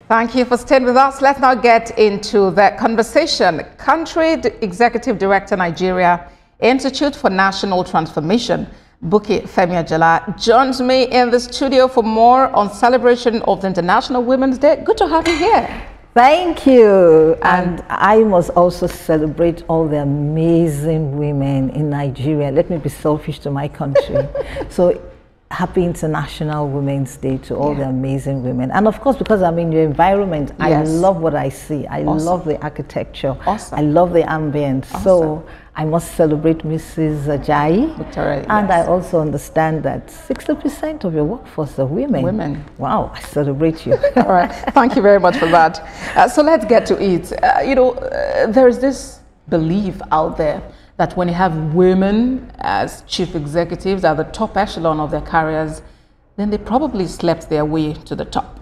Thank you for staying with us. Let's now get into the conversation. Country Executive Director, Nigeria Institute for National Transformation, Bukky Femi-Ajala, joins me in the studio for more on celebration of the International Women's Day. Good to have you here. Thank you. And I must also celebrate all the amazing women in Nigeria. Let me be selfish to my country. So happy International Women's Day to all the amazing women. And of course, because I'm in your environment, I love what I see. I love the architecture. I love the ambience. So I must celebrate Mrs. Ajayi. Victoria, and I also understand that 60% of your workforce are women. Wow, I celebrate you. All right, thank you very much for that. So let's get to it. There is this belief out there that when you have women as chief executives at the top echelon of their careers, then they probably slept their way to the top.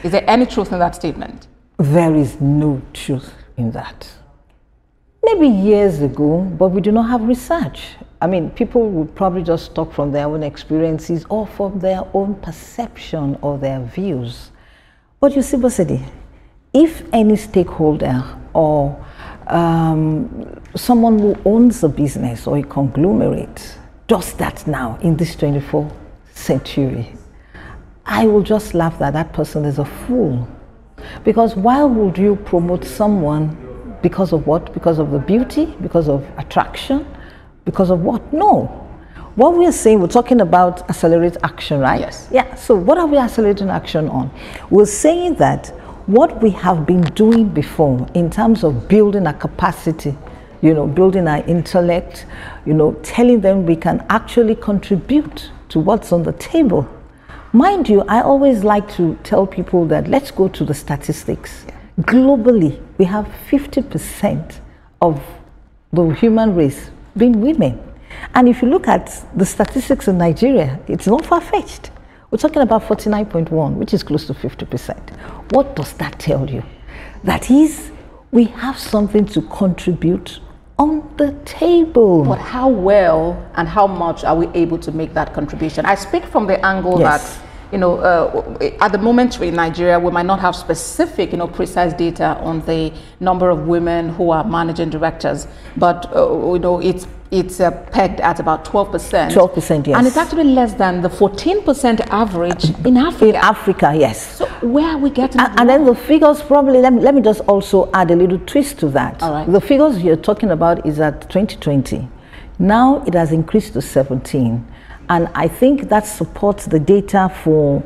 Is there any truth in that statement? There is no truth in that. Maybe years ago, but we do not have research. I mean, people would probably just talk from their own experiences or from their own perception or their views. But you see, Bosidi, if any stakeholder or someone who owns a business or a conglomerate does that now in this 24th century, I will just laugh that that person is a fool. Because why would you promote someone because of what? Because of the beauty? Because of attraction? Because of what? No. What we are saying, we're talking about accelerate action, right? Yes. Yeah, so what are we accelerating action on? We're saying that what we have been doing before in terms of building our capacity, building our intellect, telling them we can actually contribute to what's on the table. Mind you, I always like to tell people that let's go to the statistics. Globally, we have 50% of the human race being women. And if you look at the statistics in Nigeria, it's not far-fetched. We're talking about 49.1, which is close to 50%. What does that tell you? That is, we have something to contribute on the table. But how well and how much are we able to make that contribution? I speak from the angle that at the moment in Nigeria, we might not have specific, precise data on the number of women who are managing directors, but it's pegged at about 12%. 12%, yes. And it's actually less than the 14% average in Africa. In Africa, yes. So where are we getting and then the figures probably, let me just also add a little twist to that. All right. The figures you're talking about is at 2020. Now it has increased to 17. And I think that supports the data for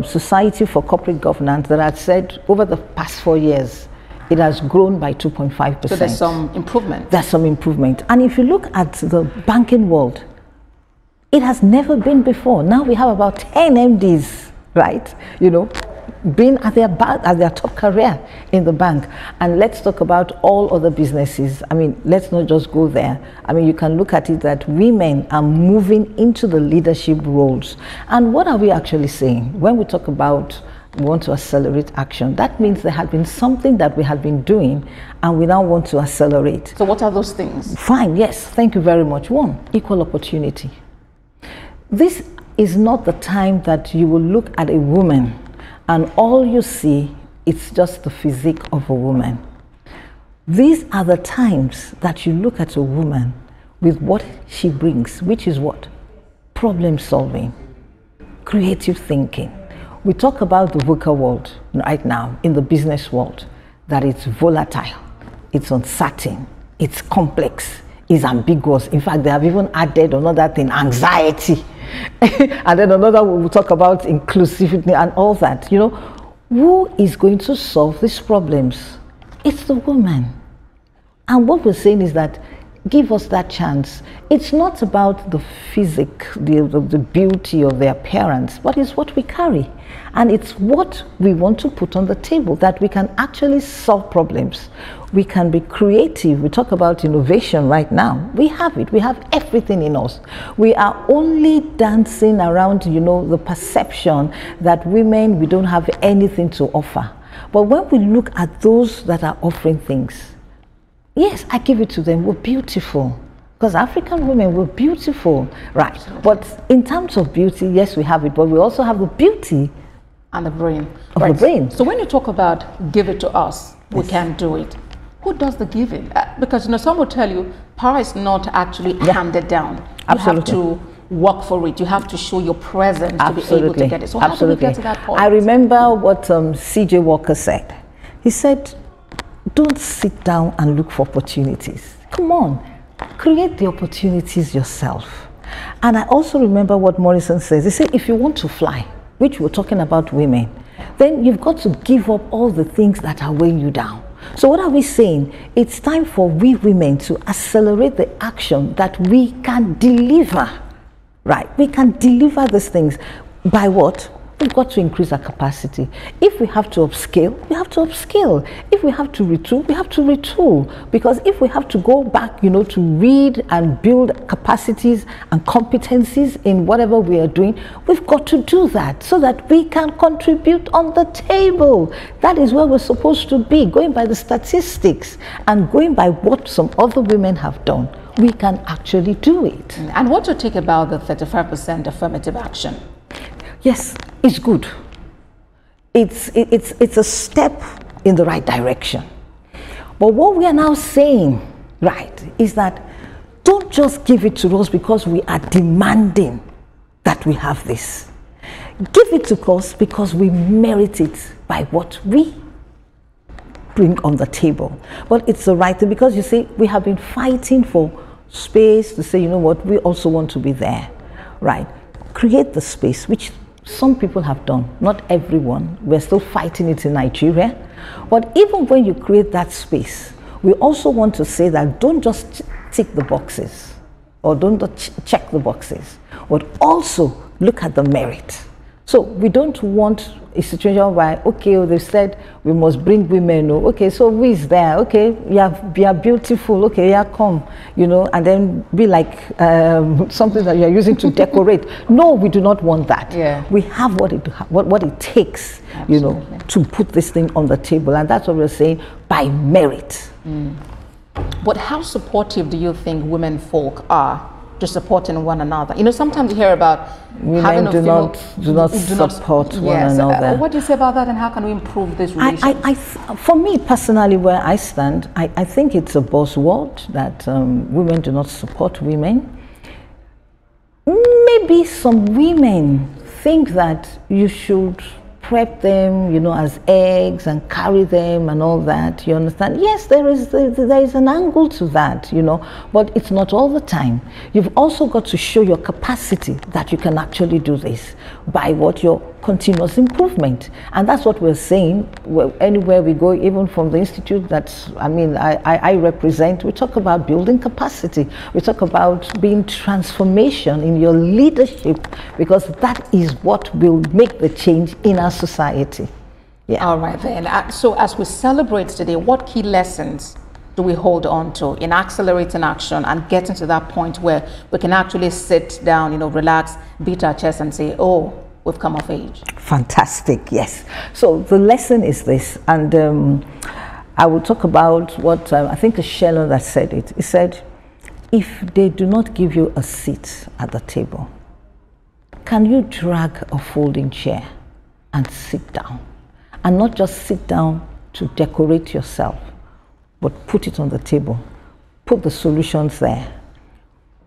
Society for Corporate Governance that I've said over the past 4 years, it has grown by 2.5%. So there's some improvement. There's some improvement. And if you look at the banking world, it has never been before. Now we have about 10 MDs, right? Being at their top career in the bank. And let's talk about all other businesses. I mean, let's not just go there. I mean, you can look at it that women are moving into the leadership roles. And what are we actually saying? When we talk about we want to accelerate action, that means there had been something that we had been doing and we now want to accelerate. So what are those things? Fine, yes, thank you very much. One, equal opportunity. This is not the time that you will look at a woman and all you see is just the physique of a woman. These are the times that you look at a woman with what she brings, which is what? Problem solving, creative thinking. We talk about the VUCA world right now, in the business world, that it's volatile, it's uncertain, it's complex, it's ambiguous. In fact, they have even added another thing, anxiety. And then another, we'll talk about inclusivity and all that. Who is going to solve these problems? It's the woman. And what we're saying is that give us that chance. It's not about the physique, the beauty of their appearance, but it's what we carry. And it's what we want to put on the table, that we can actually solve problems. We can be creative. We talk about innovation right now. We have it. We have everything in us. We are only dancing around, the perception that women, we don't have anything to offer. But when we look at those that are offering things, yes, I give it to them. We're beautiful. Because African women were beautiful, right? But in terms of beauty, yes, we have it. But we also have the beauty And the brain. Of the brain. So when you talk about give it to us, we can do it. Who does the giving? Because some will tell you power is not actually handed down. Absolutely. You have to work for it. You have to show your presence to be able to get it. So how do we get to that point? I remember what C.J. Walker said. He said, don't sit down and look for opportunities. Come on, create the opportunities yourself. And I also remember what Morrison says. He said, if you want to fly, which we're talking about women, then you've got to give up all the things that are weighing you down. So what are we saying? It's time for we women to accelerate the action that we can deliver, right? We can deliver these things by what? We've got to increase our capacity. If we have to upscale, we have to upscale. If we have to retool, we have to retool. Because if we have to go back, to read and build capacities and competencies in whatever we are doing, we've got to do that so that we can contribute on the table. That is where we're supposed to be, going by the statistics and going by what some other women have done. We can actually do it. And what to take about the 35% affirmative action? Yes, it's good. It's a step in the right direction. But what we are now saying, right, is that don't just give it to us because we are demanding that we have this. Give it to us because we merit it by what we bring on the table. But it's the right thing, because you see, we have been fighting for space to say, we also want to be there, right? Create the space, which some people have done, not everyone. We're still fighting it in Nigeria. But even when you create that space, we also want to say that don't just tick the boxes or don't check the boxes, but also look at the merit. So we don't want a situation where, okay, they said we must bring women. Okay, so who is there? Okay, you are beautiful. Okay, yeah, come. And then be like something that you are using to decorate. No, we do not want that. Yeah. We have what it takes, Absolutely. To put this thing on the table, and that's what we're saying, by merit. But how supportive do you think women folk are to supporting one another? Sometimes you hear about women do not support one another. What do you say about that, and how can we improve this relationship? For me personally, where I stand, I think it's a buzzword that women do not support women. Maybe some women think that you should prep them, as eggs and carry them and all that, you understand? Yes, there is an angle to that, but it's not all the time. You've also got to show your capacity that you can actually do this by your continuous improvement. And that's what we're saying. Anywhere we go, even from the institute I represent, we talk about building capacity. We talk about being transformation in your leadership, because that is what will make the change in our society. Yeah. All right then. So as we celebrate today, what key lessons do we hold on to in accelerating action and getting to that point where we can actually sit down, relax, beat our chest and say, oh, we've come of age? Fantastic, yes. So the lesson is this, and I will talk about what I think it's Shelley that said it. He said, if they do not give you a seat at the table, can you drag a folding chair and sit down? And not just sit down to decorate yourself, but put it on the table. Put the solutions there.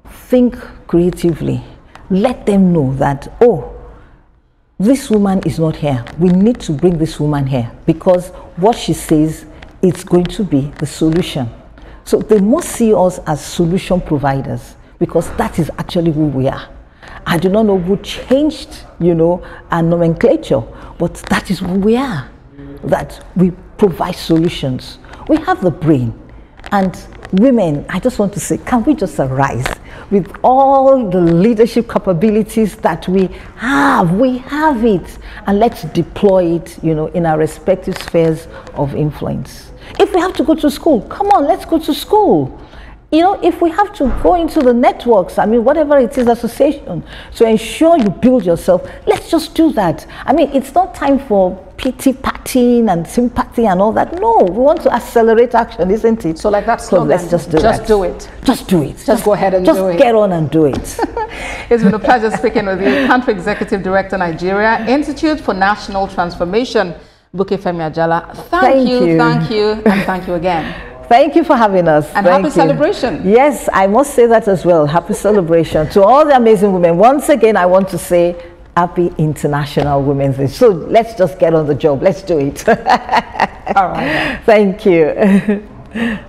Think creatively. Let them know that, oh, this woman is not here. We need to bring this woman here, because what she says is going to be the solution. So they must see us as solution providers, because that is actually who we are. I do not know who changed, our nomenclature, but that is who we are, that we provide solutions. We have the brain, and women, I just want to say, can we just arise with all the leadership capabilities that we have? We have it, and let's deploy it, in our respective spheres of influence. If we have to go to school, come on, let's go to school. You know, if we have to go into the networks, I mean, whatever it is, association, to ensure you build yourself, let's just do that. I mean, it's not time for pity partying and sympathy and all that. No, we want to accelerate action, isn't it? So like that slogan, let's just do just do it. Just do it. Just go ahead and do it. Just get on and do it. It's been a pleasure speaking with you. Country Executive Director, Nigeria, Institute for National Transformation, Bukky Femi-Ajala. Thank you, and thank you again. Thank you for having us. And happy celebration. Yes, I must say that as well. Happy celebration to all the amazing women. Once again, I want to say happy International Women's Day. So let's just get on the job. Let's do it. All right. Thank you.